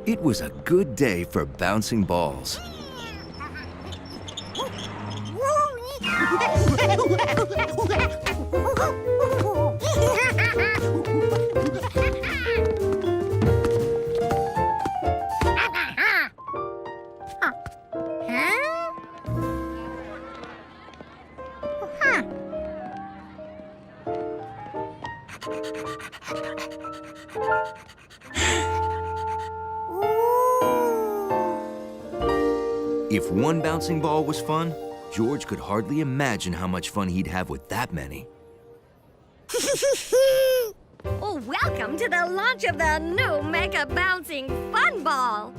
It was a good day for bouncing balls. If one bouncing ball was fun, George could hardly imagine how much fun he'd have with that many. Oh, welcome to the launch of the new Mega Bouncing Fun Ball.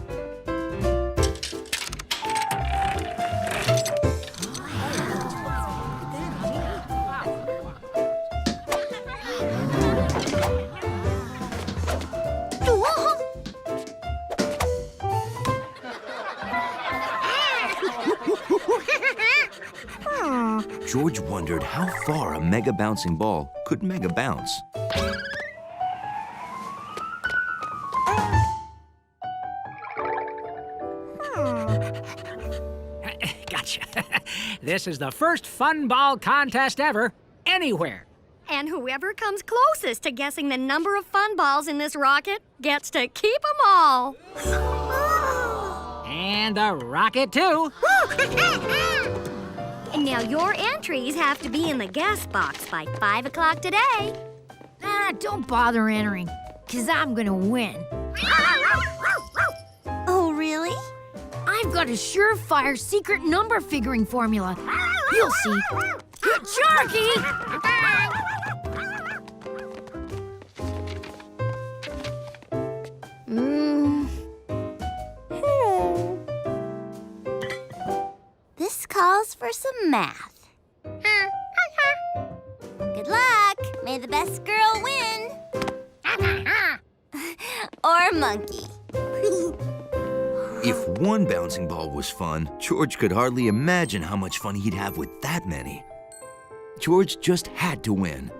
George wondered how far a mega bouncing ball could mega bounce. Gotcha. This is the first fun ball contest ever, anywhere. And whoever comes closest to guessing the number of fun balls in this rocket gets to keep them all. And the rocket, too. And now your entries have to be in the guest box by 5 o'clock today. Don't bother entering, because I'm gonna win. Oh, really? I've got a surefire secret number figuring formula. You'll see. Sharky! This calls for some math. Good luck. May the best girl win. Or monkey. If one bouncing ball was fun, George could hardly imagine how much fun he'd have with that many. George just had to win.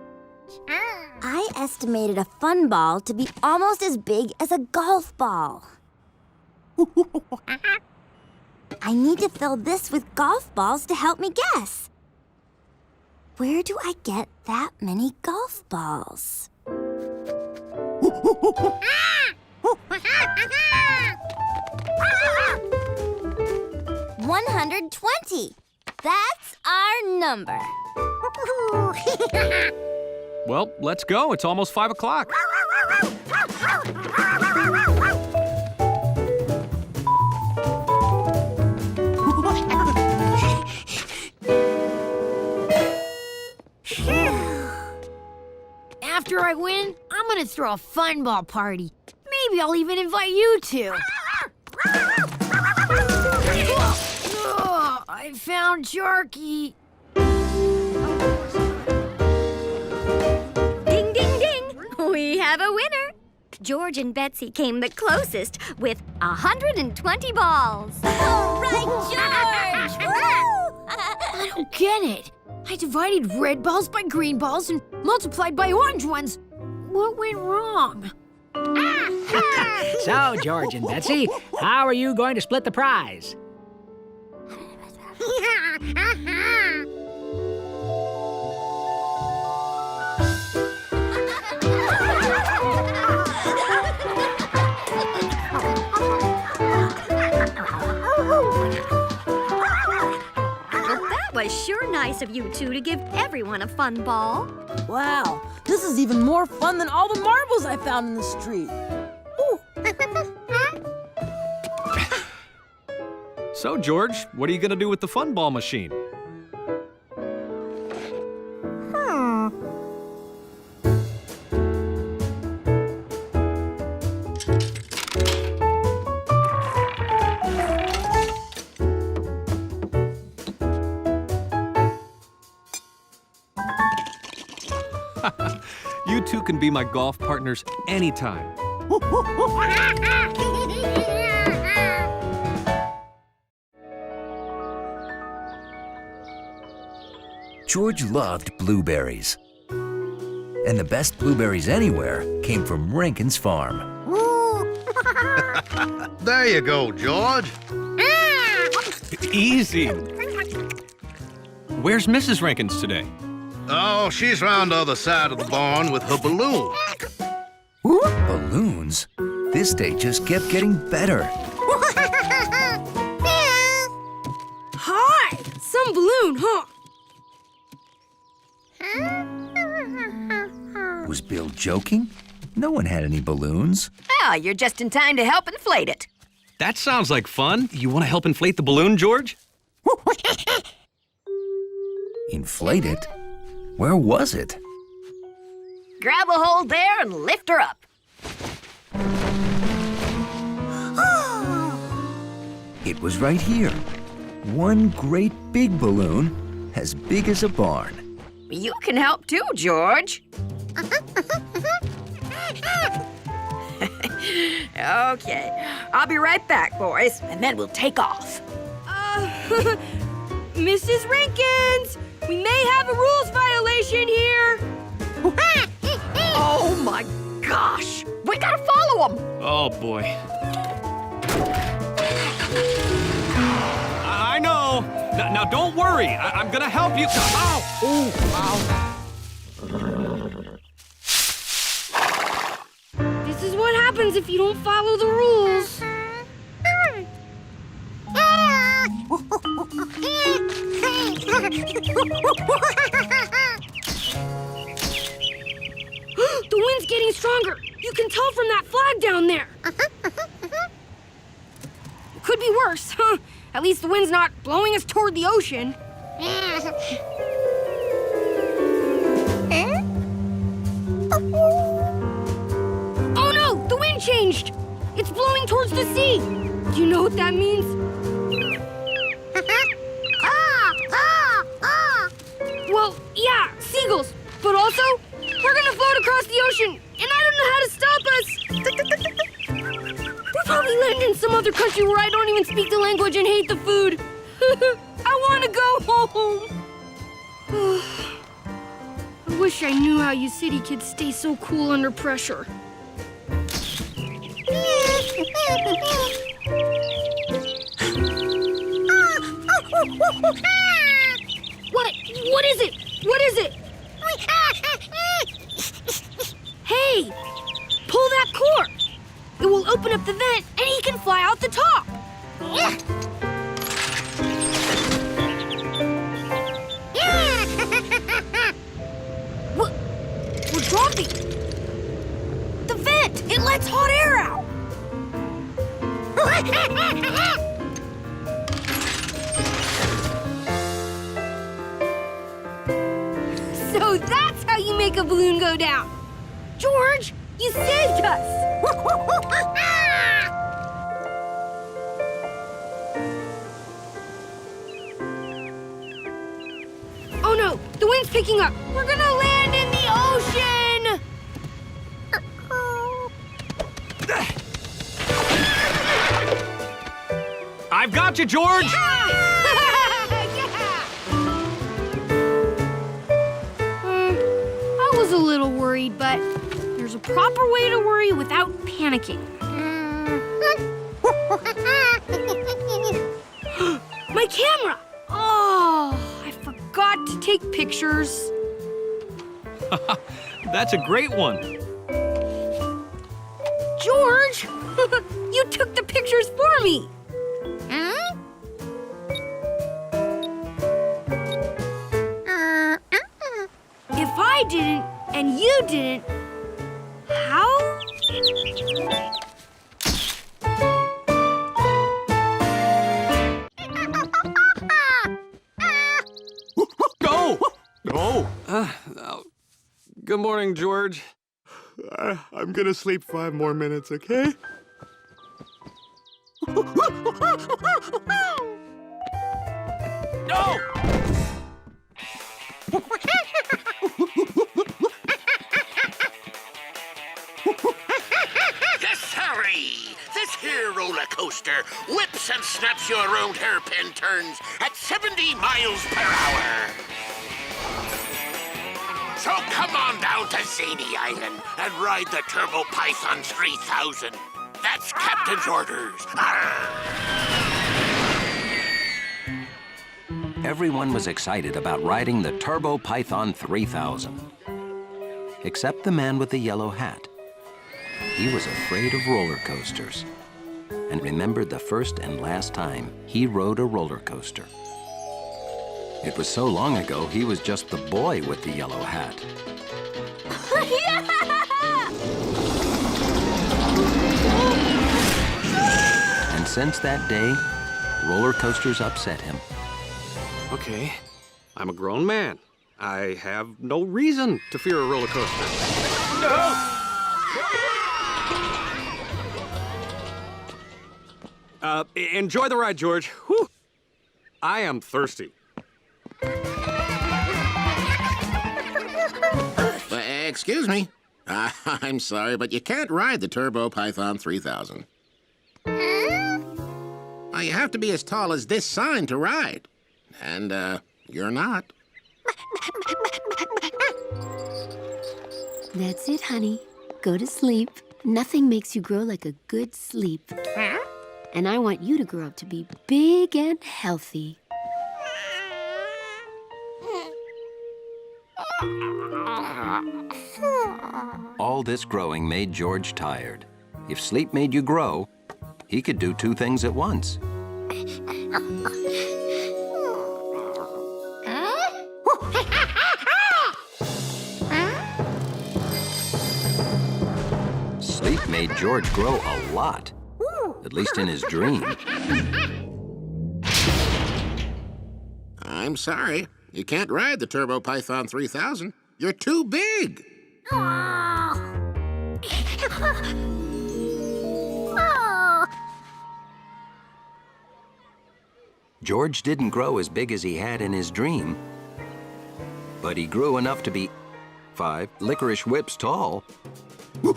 I estimated a fun ball to be almost as big as a golf ball. I need to fill this with golf balls to help me guess. Where do I get that many golf balls? 120. That's our number. Well, let's go. It's almost 5 o'clock. After I win, I'm gonna throw a fun ball party. Maybe I'll even invite you two. I found Sharky. Ding, ding, ding! We have a winner. George and Betsy came the closest with 120 balls. All right, George! I don't get it. I divided red balls by green balls and multiplied by orange ones. What went wrong? So, George and Betsy, how are you going to split the prize? Was sure nice of you two to give everyone a fun ball. Wow, this is even more fun than all the marbles I found in the street. So, George, what are you going to do with the fun ball machine? You two can be my golf partners anytime. George loved blueberries. And the best blueberries anywhere came from Rankin's farm. There you go, George. Easy. Where's Mrs. Rankins today? Oh, she's round the other side of the barn with her balloon. Balloons? This day just kept getting better. Hi! Some balloon, huh? Was Bill joking? No one had any balloons. Oh, you're just in time to help inflate it. That sounds like fun. You want to help inflate the balloon, George? Inflate it? Where was it? Grab a hold there and lift her up. It was right here. One great big balloon, as big as a barn. You can help too, George. Okay, I'll be right back, boys, and then we'll take off. Mrs. Rankins, we may have a rules violation here. Oh my gosh, we gotta follow them. Oh, boy. I know. Now, don't worry. I'm gonna help you. Ow! Ooh, ow. This is what happens if you don't follow the rules. The wind's getting stronger. You can tell from that flag down there. It could be worse, huh? At least the wind's not blowing us toward the ocean. Oh no! The wind changed! It's blowing towards the sea! Do you know what that means? Well, yeah, seagulls. But also, we're gonna float across the ocean, and I don't know how to stop us! We'll probably land in some other country where I don't even speak the language and hate the food. I wanna go home! I wish I knew how you city kids stay so cool under pressure. What is it? What is it? Hey! Pull that cord! It will open up the vent and he can fly out the top! What? We're dropping! The vent! It lets hot air out! So that's how you make a balloon go down! George, you saved us! Oh no, the wind's picking up! We're gonna land in the ocean! I've got you, George! I was a little worried, but there's a proper way to worry without panicking. My camera! Oh, I forgot to take pictures. That's a great one. George, you took the pictures for me. If I didn't and you didn't, how? Go! Oh. Good morning, George. I'm gonna sleep 5 more minutes, okay? No! Yes, sorry. This here roller coaster whips and snaps you around hairpin turns at 70 miles per hour. So come on down to Zany Island and ride the Turbo Python 3000. The That's Captain's orders. Everyone was excited about riding the Turbo Python 3000. Except the man with the yellow hat. He was afraid of roller coasters and remembered the first and last time he rode a roller coaster. It was so long ago, he was just the boy with the yellow hat. And since that day, roller coasters upset him. Okay, I'm a grown man. I have no reason to fear a roller coaster. No! Enjoy the ride, George. Whew. I am thirsty. Excuse me. I'm sorry, but you can't ride the Turbo Python 3000. You have to be as tall as this sign to ride. And, you're not. That's it, honey. Go to sleep. Nothing makes you grow like a good sleep. And I want you to grow up to be big and healthy. All this growing made George tired. If sleep made you grow, he could do two things at once. Sleep made George grow a lot, at least in his dream. I'm sorry. You can't ride the Turbo Python 3000. You're too big. George didn't grow as big as he had in his dream, but he grew enough to be 5 licorice whips tall. My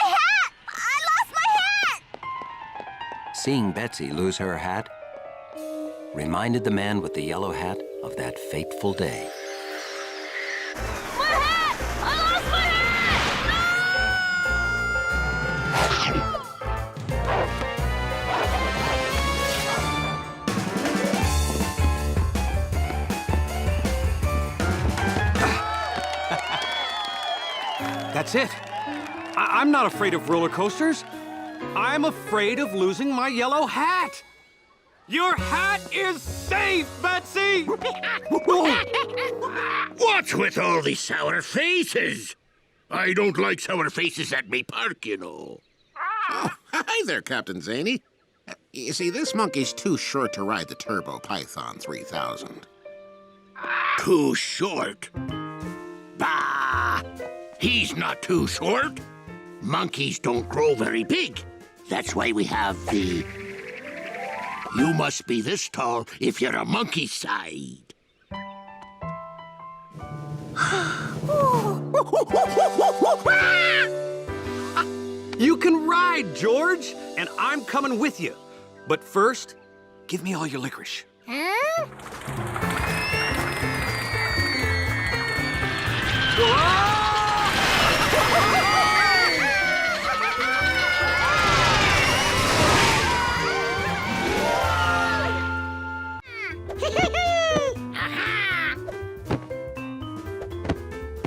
hat! I lost my hat! Seeing Betsy lose her hat reminded the man with the yellow hat of that fateful day. My hat! I lost my That's it. I'm not afraid of roller coasters. I'm afraid of losing my yellow hat. Your hat is safe, Betsy! What's with all these sour faces? I don't like sour faces at me park, you know. Oh, hi there, Captain Zany. You see, this monkey's too short to ride the Turbo Python 3000. Too short? Bah! He's not too short. Monkeys don't grow very big. That's why we have the... You must be this tall if you're a monkey side. You can ride, George, and I'm coming with you. But first, give me all your licorice.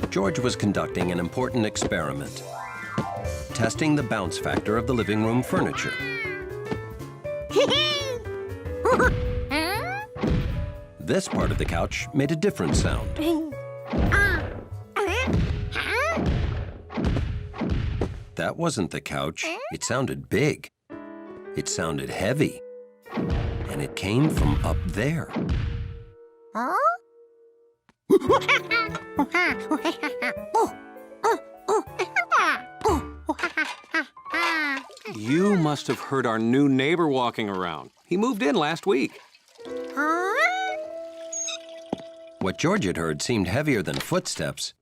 George was conducting an important experiment, testing the bounce factor of the living room furniture. This part of the couch made a different sound. That wasn't the couch. It sounded big. It sounded heavy. And it came from up there. You must have heard our new neighbor walking around. He moved in last week. What George had heard seemed heavier than footsteps.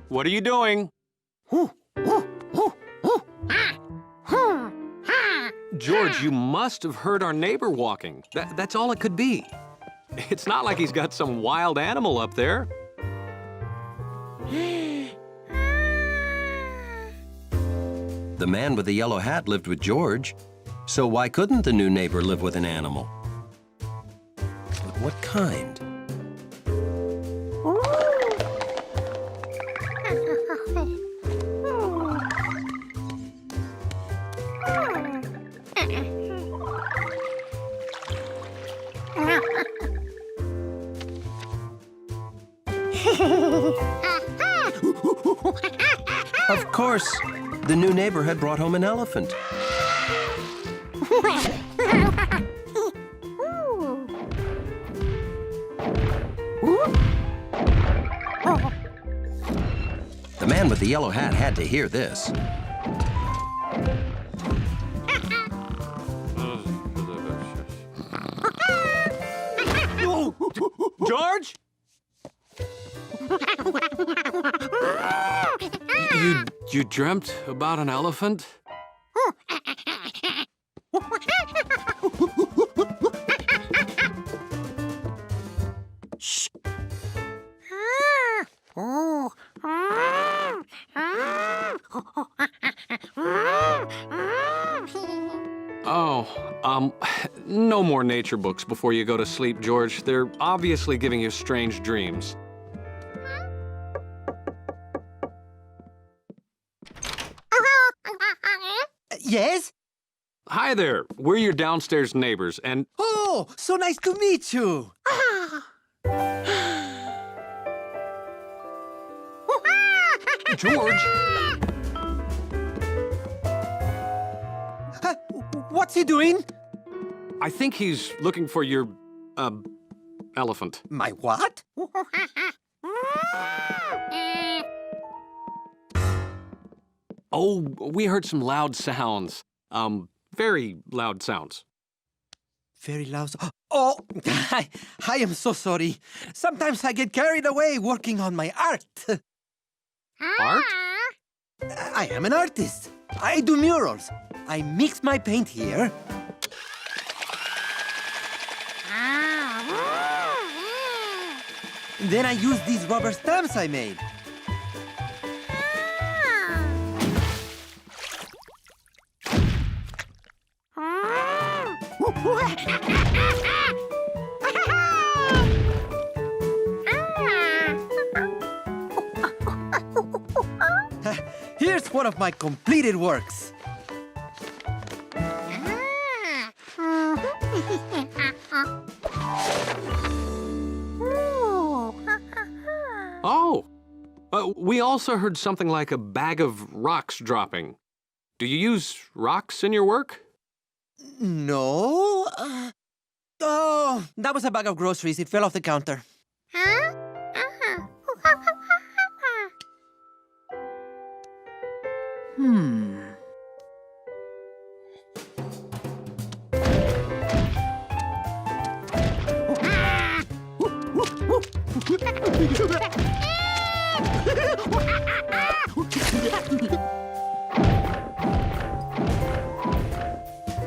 What are you doing? George, you must have heard our neighbor walking. That's all it could be. It's not like he's got some wild animal up there. The man with the yellow hat lived with George, so why couldn't the new neighbor live with an animal? But what kind? Of course, the new neighbor had brought home an elephant. The man with the yellow hat had to hear this. George? You dreamt about an elephant? Shh. No more nature books before you go to sleep, George. They're obviously giving you strange dreams. Yes? Hi there. We're your downstairs neighbors, and... Oh, so nice to meet you. George! What's he doing? I think he's looking for your, elephant. My what? Oh, we heard some loud sounds. Very loud sounds. Very loud. Oh, I am so sorry. Sometimes I get carried away working on my art. Art? I am an artist. I do murals. I mix my paint here. Then I use these rubber stamps I made. Here's one of my completed works. Oh! We also heard something like a bag of rocks dropping. Do you use rocks in your work? No. Oh, that was a bag of groceries. It fell off the counter.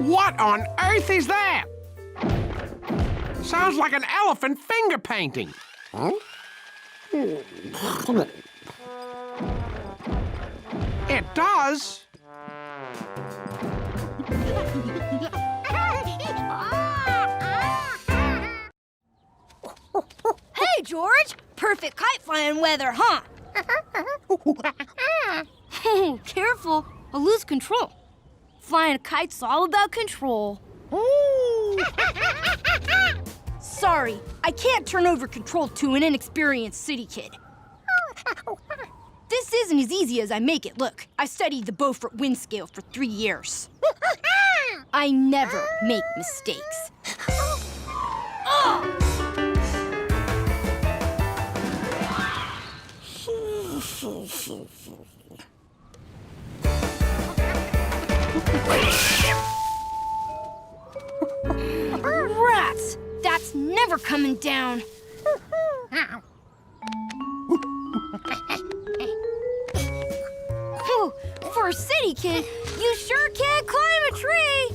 What on earth is that? Sounds like an elephant finger painting. Huh? It does. Hey, George! Perfect kite flying weather, huh? Oh, careful. I'll lose control. Flying a kite's all about control. Sorry, I can't turn over control to an inexperienced city kid. This isn't as easy as I make it look. I studied the Beaufort wind scale for 3 years. I never make mistakes. Rats! That's never coming down. Whew, for a city kid, you sure can climb a tree.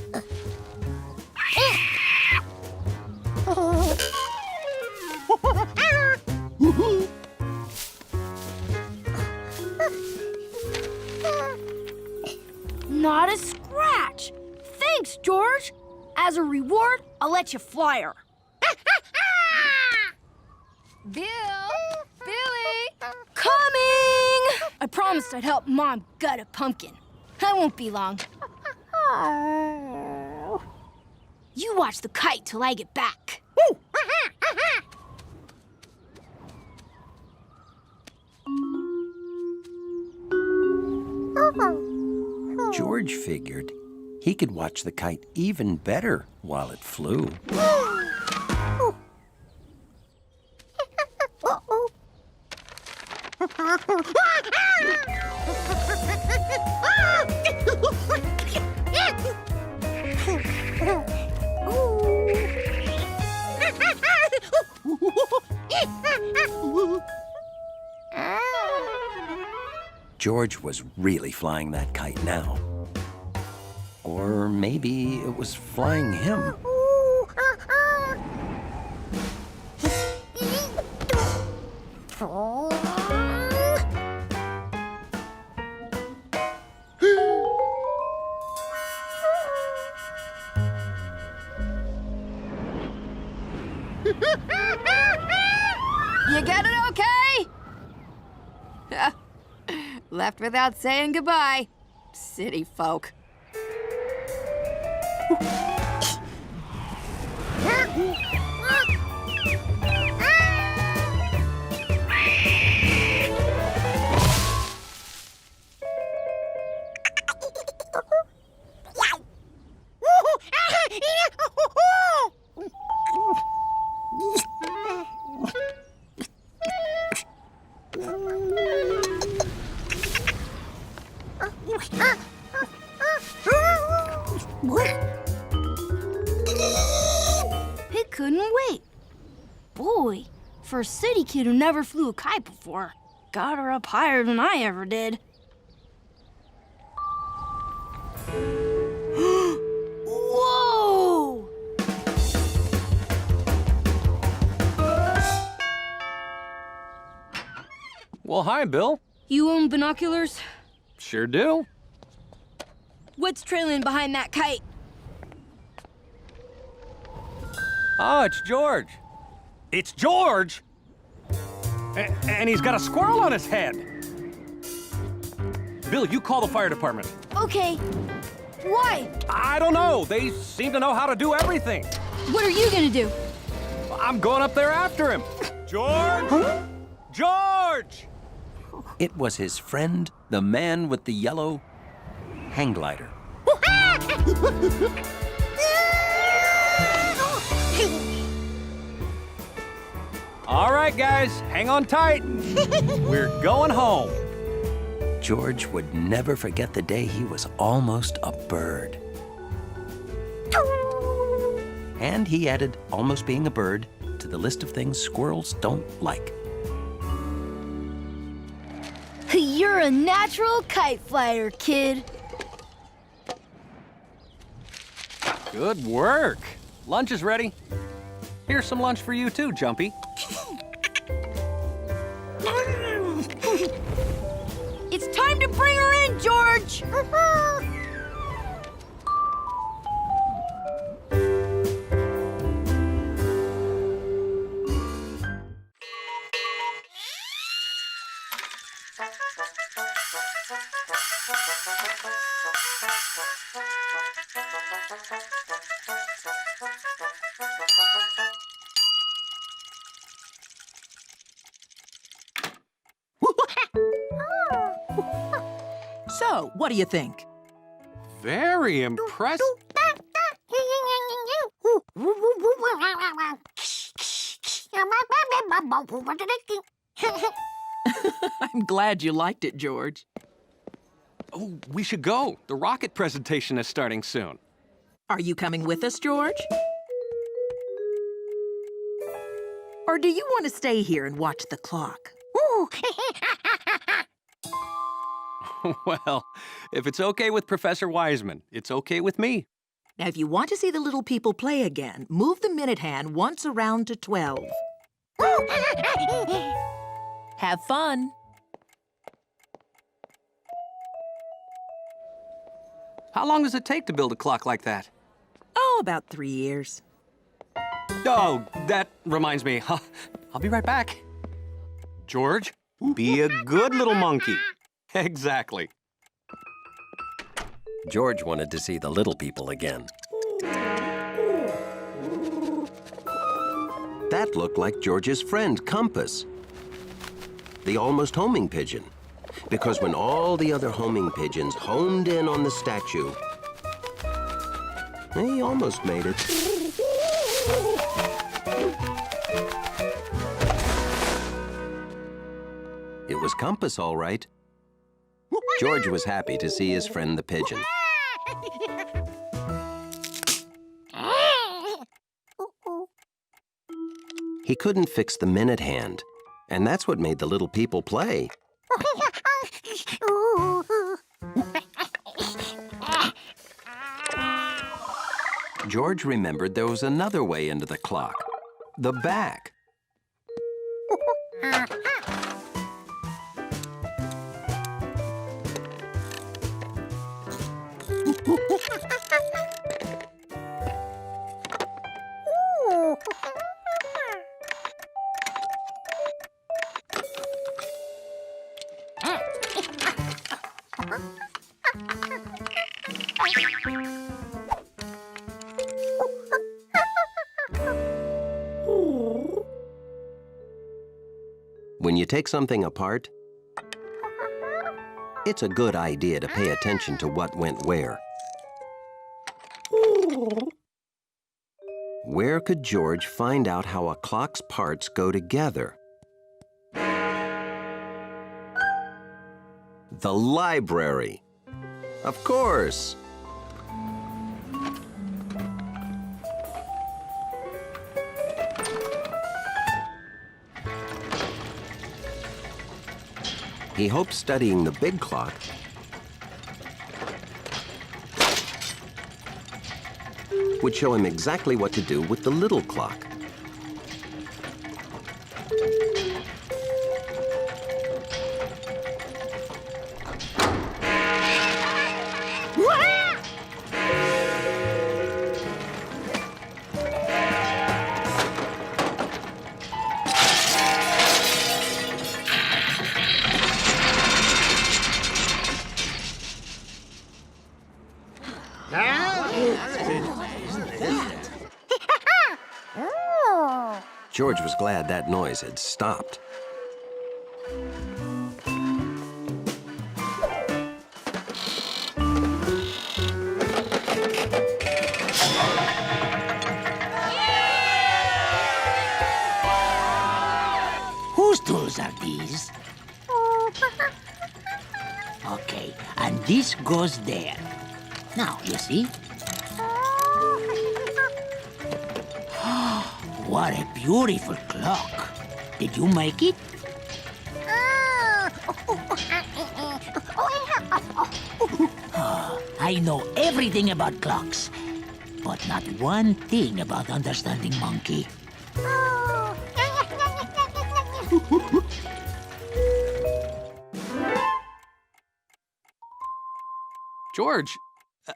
Not a scratch. Thanks, George. As a reward, I'll let you fly her. Bill! Billy! Coming! I promised I'd help Mom gut a pumpkin. I won't be long. You watch the kite till I get back. George figured he could watch the kite even better while it flew. George was really flying that kite now. Or maybe it was flying him. You get it okay? Left without saying goodbye. City folk. It couldn't wait. Boy, for a city kid who never flew a kite before, got her up higher than I ever did. Whoa! Well, hi, Bill. You own binoculars? Sure do. What's trailing behind that kite? Oh, it's George. It's George? And he's got a squirrel on his head. Bill, you call the fire department. Okay. Why? I don't know. They seem to know how to do everything. What are you gonna do? I'm going up there after him. George! George! It was his friend, the man with the yellow hang glider. All right, guys, hang on tight. We're going home. George would never forget the day he was almost a bird. And he added almost being a bird to the list of things squirrels don't like. You're a natural kite flyer, kid. Good work. Lunch is ready. Here's some lunch for you too, Jumpy. It's time to bring her in, George! So, what do you think? Very impressive. I'm glad you liked it, George. Oh, we should go. The rocket presentation is starting soon. Are you coming with us, George? Or do you want to stay here and watch the clock? Well, if it's okay with Professor Wiseman, it's okay with me. Now, if you want to see the little people play again, move the minute hand once around to 12. Have fun. How long does it take to build a clock like that? Oh, about 3 years. Oh, that reminds me. I'll be right back. George, be a good little monkey. Exactly. George wanted to see the little people again. That looked like George's friend, Compass, the almost homing pigeon. Because when all the other homing pigeons homed in on the statue, he almost made it. It was Compass, all right. George was happy to see his friend the pigeon. He couldn't fix the minute hand, and that's what made the little people play. George remembered there was another way into the clock, the back. When you take something apart, it's a good idea to pay attention to what went where. Where could George find out how a clock's parts go together? The library. Of course. He hoped studying the big clock would show him exactly what to do with the little clock. George was glad that noise had stopped. Whose tools are these? Okay, and this goes there. Now, you see? What a beautiful clock. Did you make it? I know everything about clocks, but not one thing about understanding monkey. George,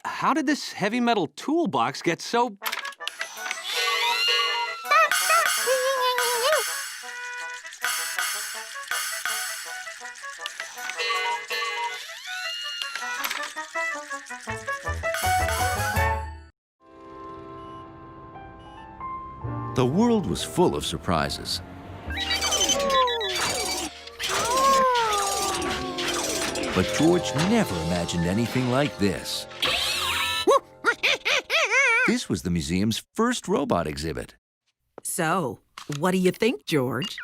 how did this heavy metal toolbox get so... The world was full of surprises. But George never imagined anything like this. This was the museum's first robot exhibit. So, what do you think, George?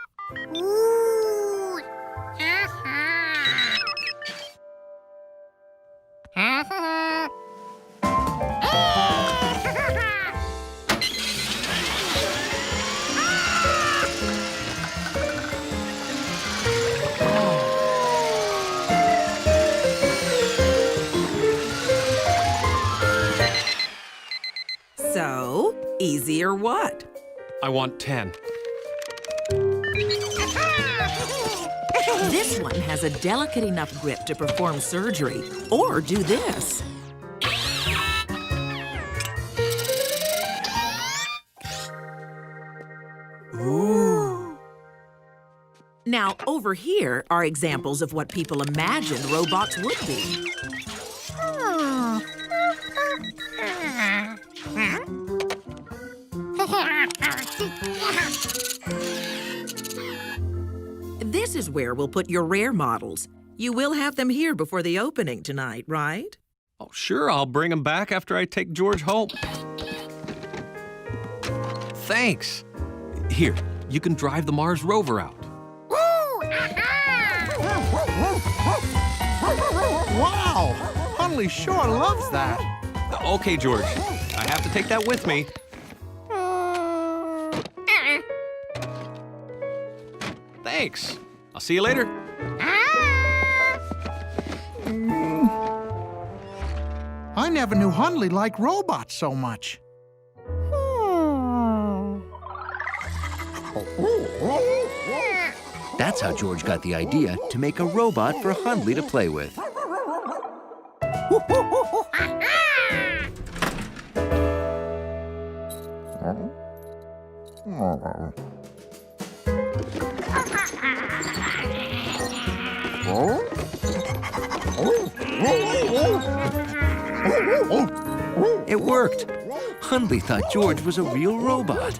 So, easy or what? I want 10. This one has a delicate enough grip to perform surgery, or do this. Now, over here are examples of what people imagined robots would be. This is where we'll put your rare models. You will have them here before the opening tonight, right? Oh, sure, I'll bring them back after I take George home. Thanks. Here, you can drive the Mars rover out. Wow! Hundley sure loves that. Okay, George. I have to take that with me. Thanks. I'll see you later. I never knew Hundley liked robots so much. That's how George got the idea to make a robot for Hundley to play with. It worked. Hundley thought George was a real robot.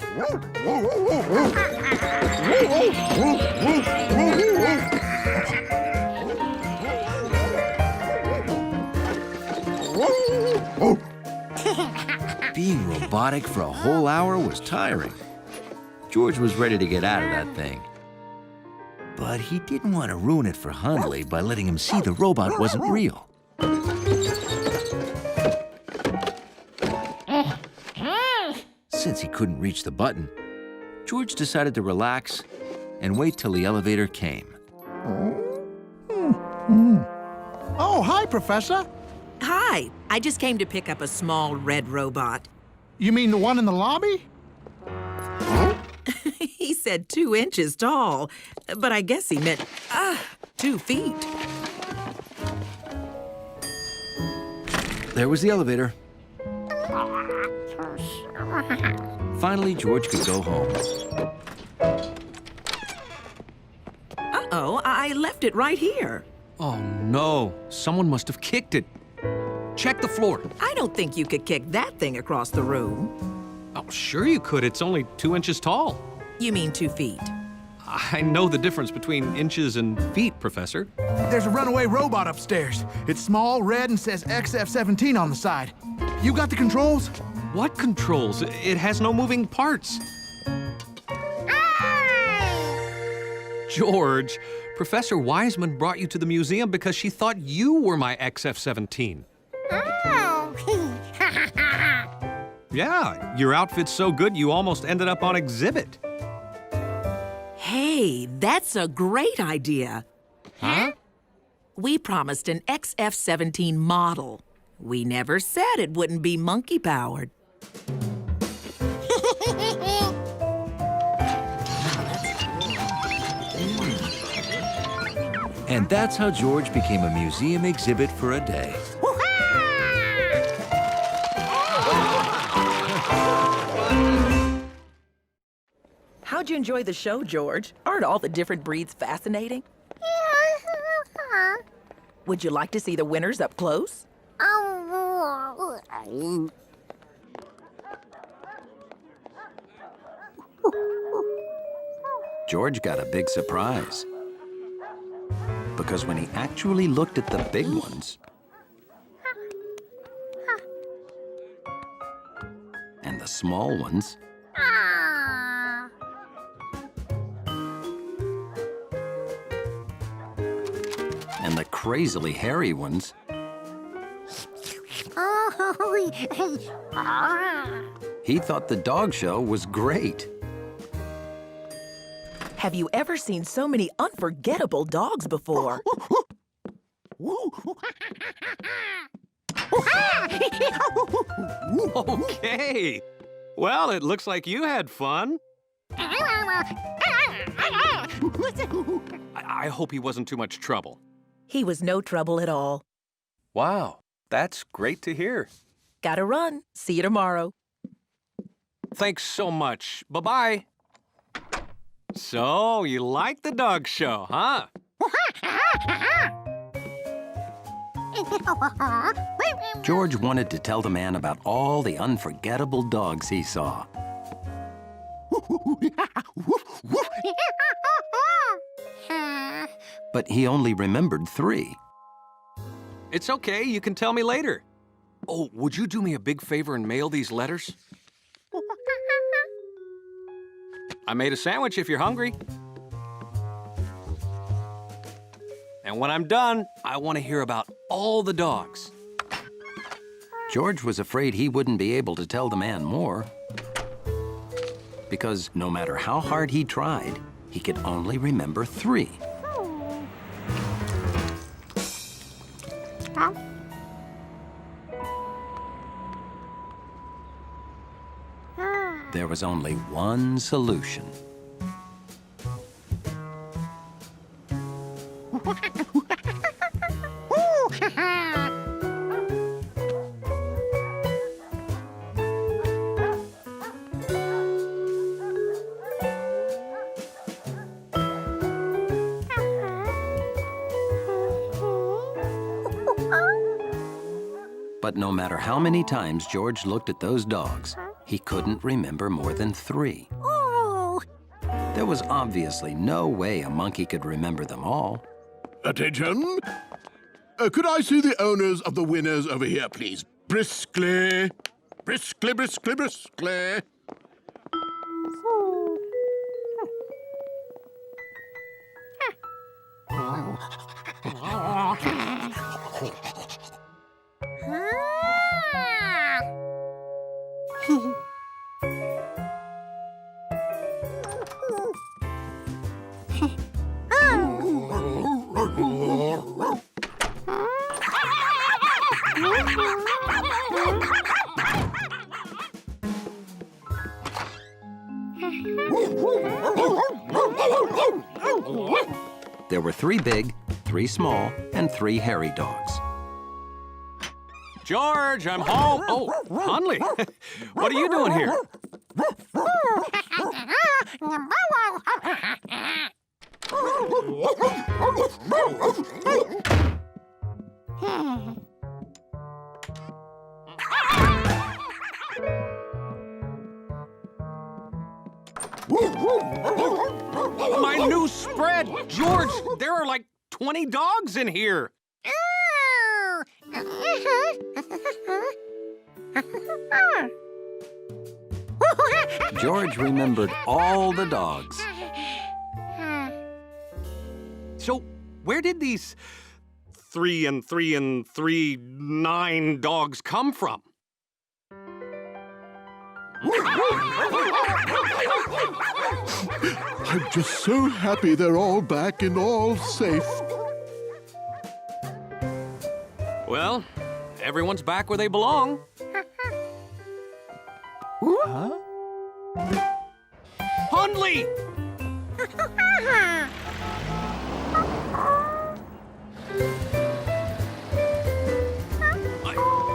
Being robotic for a whole hour was tiring. George was ready to get out of that thing. But he didn't want to ruin it for Hundley by letting him see the robot wasn't real. Since he couldn't reach the button, George decided to relax and wait till the elevator came. Oh, hi, Professor. Hi, I just came to pick up a small red robot. You mean the one in the lobby? He said 2 inches tall, but I guess he meant 2 feet. There was the elevator. Finally, George could go home. Uh-oh, I left it right here. Oh, no. Someone must have kicked it. Check the floor. I don't think you could kick that thing across the room. Oh, sure you could. It's only 2 inches tall. You mean 2 feet? I know the difference between inches and feet, Professor. There's a runaway robot upstairs. It's small, red, and says XF-17 on the side. You got the controls? What controls? It has no moving parts. George, Professor Wiseman brought you to the museum because she thought you were my XF-17. Yeah, your outfit's so good you almost ended up on exhibit. Hey, that's a great idea. Huh? We promised an XF-17 model. We never said it wouldn't be monkey-powered. And that's how George became a museum exhibit for a day. How'd you enjoy the show, George? Aren't all the different breeds fascinating? Would you like to see the winners up close? George got a big surprise. Because when he actually looked at the big ones, and the small ones, and the crazily hairy ones, he thought the dog show was great. Have you ever seen so many unforgettable dogs before? Okay. Well, it looks like you had fun. I hope he wasn't too much trouble. He was no trouble at all. Wow, that's great to hear. Gotta run. See you tomorrow. Thanks so much. Bye-bye. So, you like the dog show, huh? George wanted to tell the man about all the unforgettable dogs he saw. But he only remembered 3. It's okay, you can tell me later. Oh, would you do me a big favor and mail these letters? I made a sandwich if you're hungry. And when I'm done, I want to hear about all the dogs. George was afraid he wouldn't be able to tell the man more, because no matter how hard he tried, he could only remember 3. There was only one solution. But no matter how many times George looked at those dogs, he couldn't remember more than 3. There was obviously no way a monkey could remember them all. Attention! Could I see the owners of the winners over here, please? Briskly. Briskly, briskly, briskly. There were 3 big, 3 small, and 3 hairy dogs. George, I'm home. Oh, Hundley, what are you doing here? My new spread! George, there are like 20 dogs in here. George remembered all the dogs. So, where did these 3 and 3 and 3, 9 dogs come from? I'm just so happy they're all back and all safe. Well, everyone's back where they belong. Huh? Hundley!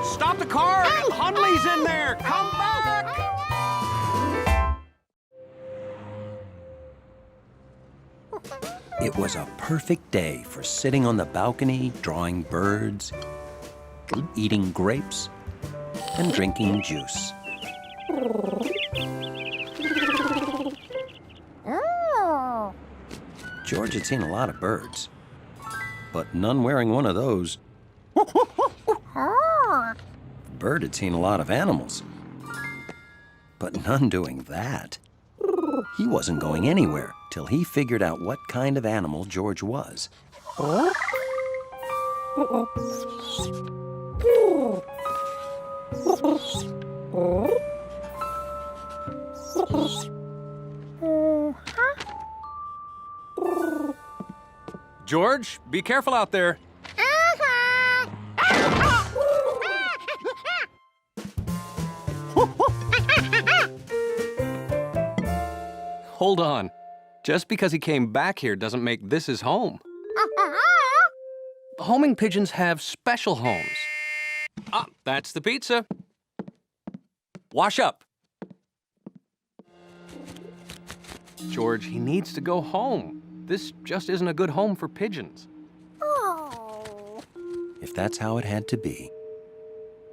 Stop the car! Hundley's in there! Come back! It was a perfect day for sitting on the balcony, drawing birds, eating grapes, and drinking juice. George had seen a lot of birds, but none wearing one of those. Bird had seen a lot of animals, but none doing that. He wasn't going anywhere till he figured out what kind of animal George was. George, be careful out there. Hold on. Just because he came back here doesn't make this his home. Homing pigeons have special homes. Ah, that's the pizza. Wash up. George, he needs to go home. This just isn't a good home for pigeons. If that's how it had to be,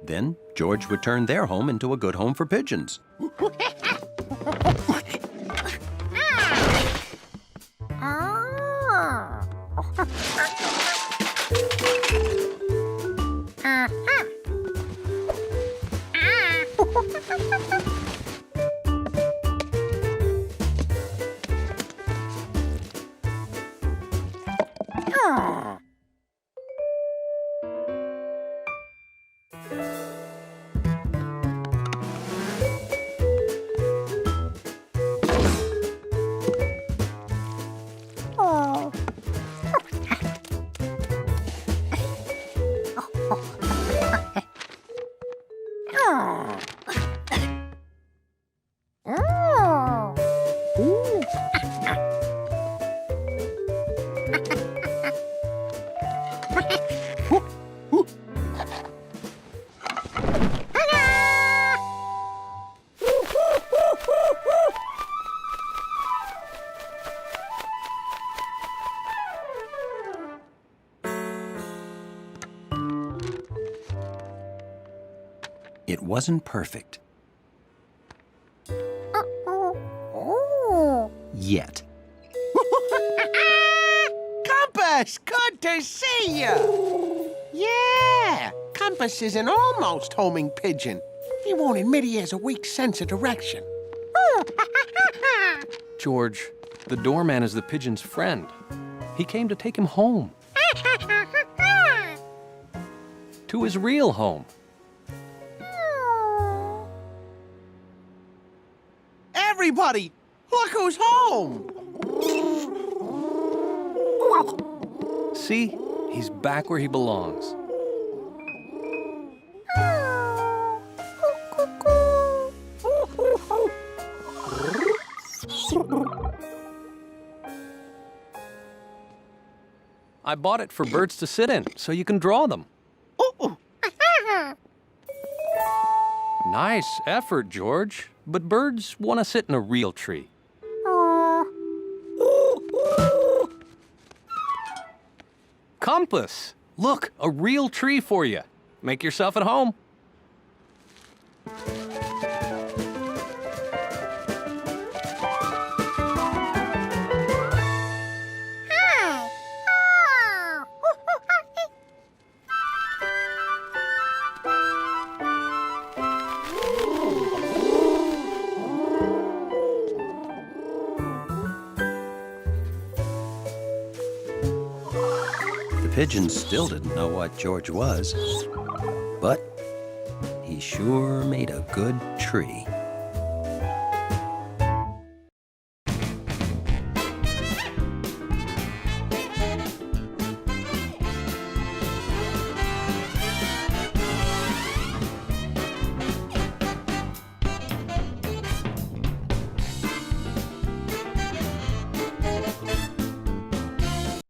then George would turn their home into a good home for pigeons. It wasn't perfect. Yet. Compass, good to see you. Yeah, Compass is an almost homing pigeon. He won't admit he has a weak sense of direction. George, the doorman is the pigeon's friend. He came to take him home. To his real home. Everybody, look who's home! See? He's back where he belongs. I bought it for birds to sit in, so you can draw them. Nice effort, George. But birds want to sit in a real tree. Compass! Look, a real tree for you. Make yourself at home. The pigeons still didn't know what George was, but he sure made a good tree.